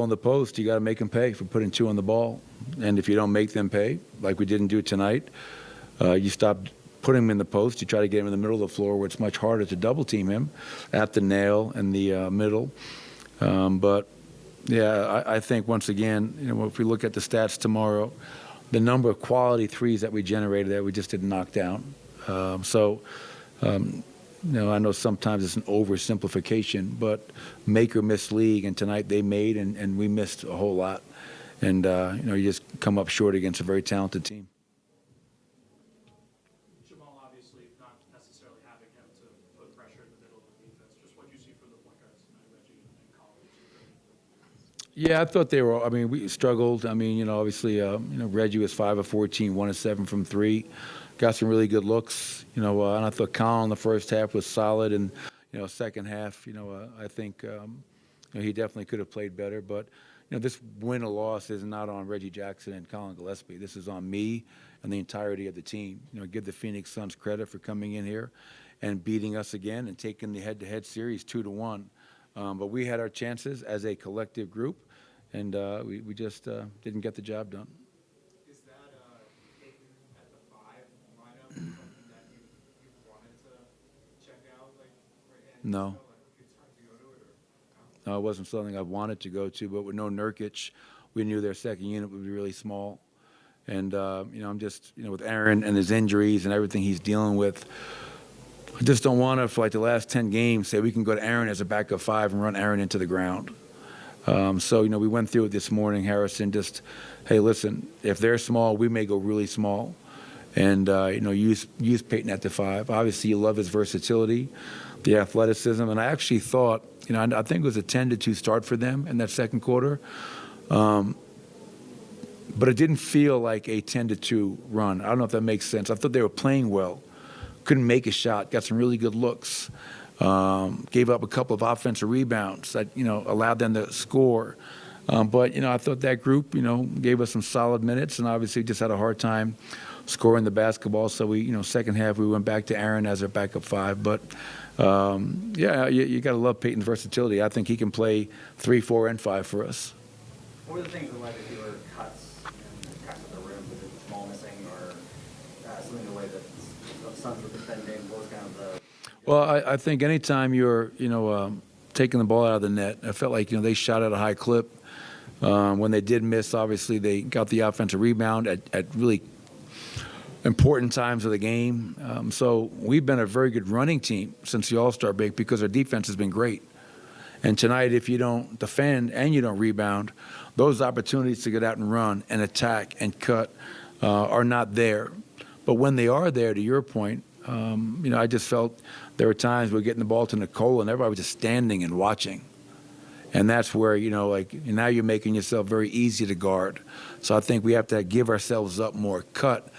on the post, you got to make them pay for putting two on the ball. And if you don't make them pay, like we didn't do tonight, you stop putting him in the post. You try to get him in the middle of the floor where it's much harder to double team him at the nail and the middle. But yeah, I think once again, if we look at the stats tomorrow, the number of quality threes that we generated that we just didn't knock down. I know sometimes it's an oversimplification, but make or miss league, and tonight they made, and we missed a whole lot. And you just come up short against a very talented team. Jamal, obviously not necessarily having him to put pressure in the middle of the defense. Just what do you see from the point guards tonight, Reggie and Collins? Yeah, I thought they were. I mean, we struggled. I mean, obviously, Reggie was 5 of 14, 1 of 7 from 3. Got some really good looks. And I thought Colin in the first half was solid, and second half, I think he definitely could have played better. But this win or loss is not on Reggie Jackson and Colin Gillespie. This is on me and the entirety of the team. Give the Phoenix Suns credit for coming in here and beating us again and taking the head-to-head series 2-1. But we had our chances as a collective group, and we just didn't get the job done. Is that Peyton at the 5 lineup something that you wanted to check out? No. No, it wasn't something I wanted to go to, but with no Nurkic, we knew their second unit would be really small. And, I'm just, with Aaron and his injuries and everything he's dealing with, I just don't want to, for like the last 10 games, say we can go to Aaron as a backup 5 and run Aaron into the ground. So, we went through it this morning, Harrison, just, hey, listen, if they're small, we may go really small. And, use Peyton at the 5. Obviously, you love his versatility, the athleticism. And I actually thought, I think it was a 10-2 start for them in that second quarter. But it didn't feel like a 10-2 run. I don't know if that makes sense. I thought they were playing well. Couldn't make a shot. Got some really good looks. Gave up a couple of offensive rebounds that, allowed them to score. But, I thought that group, gave us some solid minutes, and obviously just had a hard time scoring the basketball. So we, second half, we went back to Aaron as our backup 5. But, you got to love Peyton's versatility. I think he can play 3, 4, and 5 for us. What were the things that led to fewer cuts at the rim? Was it the small missing or something the way that the Suns were defending? What was kind of the... Well, I think anytime you're, taking the ball out of the net, I felt like, they shot at a high clip. When they did miss, obviously, they got the offensive rebound at really important times of the game. So we've been a very good running team since the All-Star break because our defense has been great. And tonight, if you don't defend and you don't rebound, those opportunities to get out and run and attack and cut are not there. But when they are there, to your point, I just felt there were times we were getting the ball to Nicole and everybody was just standing and watching. And that's where, now you're making yourself very easy to guard. So I think we have to give ourselves up more, cut,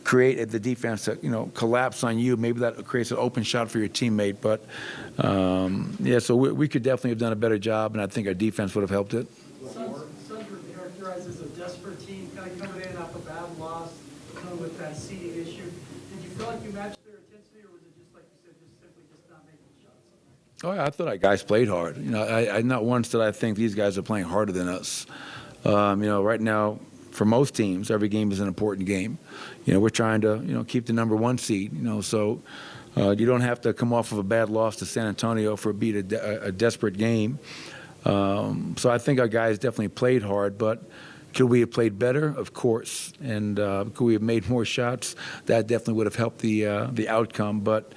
create the defense to, collapse on you. Maybe that creates an open shot for your teammate. But, so we could definitely have done a better job, and I think our defense would have helped it. Suns were characterized as a desperate team, kind of coming in off a bad loss, with that seeding issue. Did you feel like you matched their intensity, or was it just, like you said, just simply just not making shots? Oh, yeah, I thought our guys played hard. I not once did I think these guys are playing harder than us. Right now, for most teams, every game is an important game. We're trying to, keep the number 1 seed, so you don't have to come off of a bad loss to San Antonio for beat a desperate game. So I think our guys definitely played hard, but could we have played better? Of course. And could we have made more shots? That definitely would have helped the outcome. But